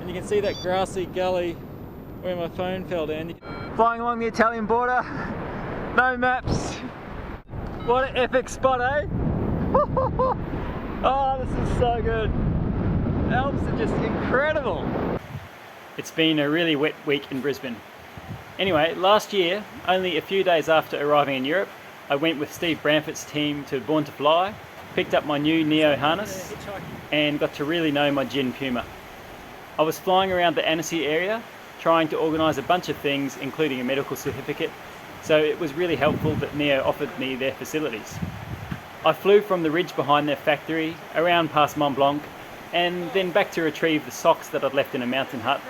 and you can see that grassy gully where my phone fell down. Flying along the Italian border, no maps. What an epic spot, eh? Oh, this is so good. The Alps are just incredible. It's been a really wet week in Brisbane. Anyway, last year, only a few days after arriving in Europe, I went with Steve Bramford's team to Born to Fly, picked up my new Neo harness, and got to really know my Gin Puma. I was flying around the Annecy area, trying to organise a bunch of things, including a medical certificate, so it was really helpful that Neo offered me their facilities. I flew from the ridge behind their factory, around past Mont Blanc, and then back to retrieve the socks that I'd left in a mountain hut,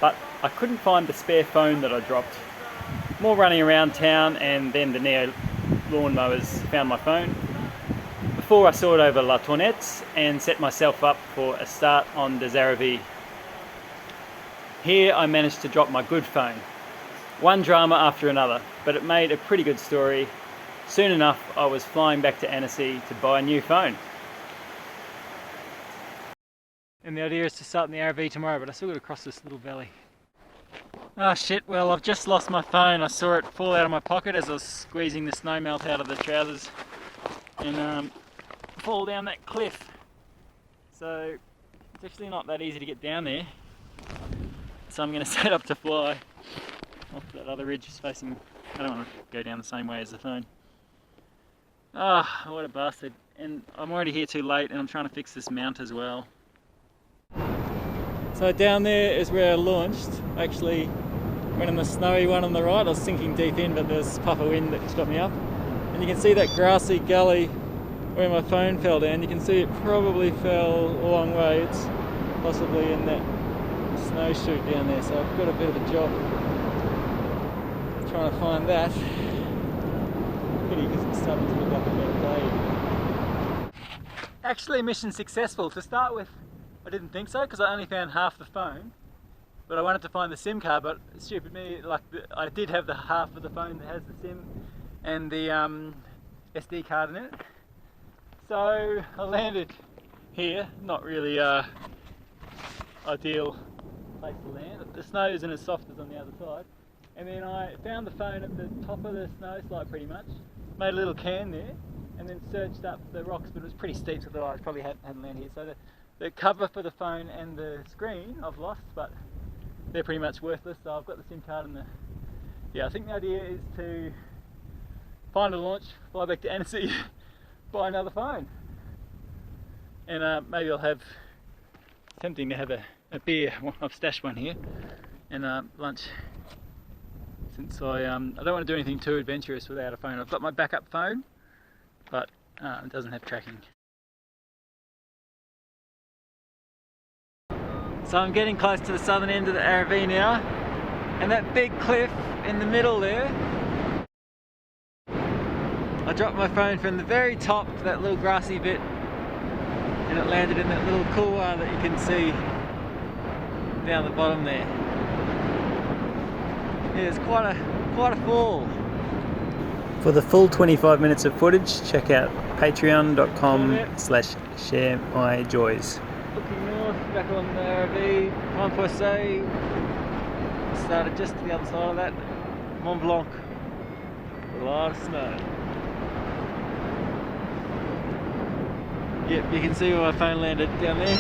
but I couldn't find the spare phone that I dropped. More running around town, and then the Neo lawnmowers found my phone, before I soared over La Tournette and set myself up for a start on Des Aravis. Here I managed to drop my good phone. One drama after another, but it made a pretty good story. Soon enough, I was flying back to Annecy to buy a new phone. And the idea is to start in the RV tomorrow, but I still got to cross this little valley. Oh shit, well I've just lost my phone. I saw it fall out of my pocket as I was squeezing the snow melt out of the trousers and fall down that cliff. So it's actually not that easy to get down there. So I'm going to set up to fly off that other ridge facing. I don't want to go down the same way as the phone. Ah, oh, what a bastard. And I'm already here too late, and I'm trying to fix this mount as well. So down there is where I launched. Actually went on the snowy one on the right. I was sinking deep in, but there's a puff of wind that just got me up. And you can see that grassy gully where my phone fell down. You can see it probably fell a long way. It's possibly in that snow chute down there, so I've got a bit of a job trying to find that. Pity because it's starting to look like a better day. Actually, mission successful. To start with, I didn't think so because I only found half the phone, but I wanted to find the SIM card. But stupid me, I did have the half of the phone that has the SIM and the SD card in it. So I landed here, not really ideal place to land. The snow isn't as soft as on the other side. And then I found the phone at the top of the snow slide pretty much, made a little can there, and then searched up the rocks, but it was pretty steep, so I thought I probably hadn't landed here. So the cover for the phone and the screen I've lost, but they're pretty much worthless, so I've got the SIM card and I think the idea is to find a launch, fly back to Annecy, buy another phone. And maybe I'll have, tempting to have a beer. I've stashed one here, and lunch, since I don't want to do anything too adventurous without a phone. I've got my backup phone, but it doesn't have tracking. So I'm getting close to the southern end of the RV now, and that big cliff in the middle there, I dropped my phone from the very top to that little grassy bit, and it landed in that little couloir that you can see down the bottom there. Yeah, it's quite a fall. For the full 25 minutes of footage, check out patreon.com/sharemyjoys. Looking north, back on the RV, Montpoisset. Started just to the other side of that, Mont Blanc. A lot of snow. Yep, you can see where my phone landed down there.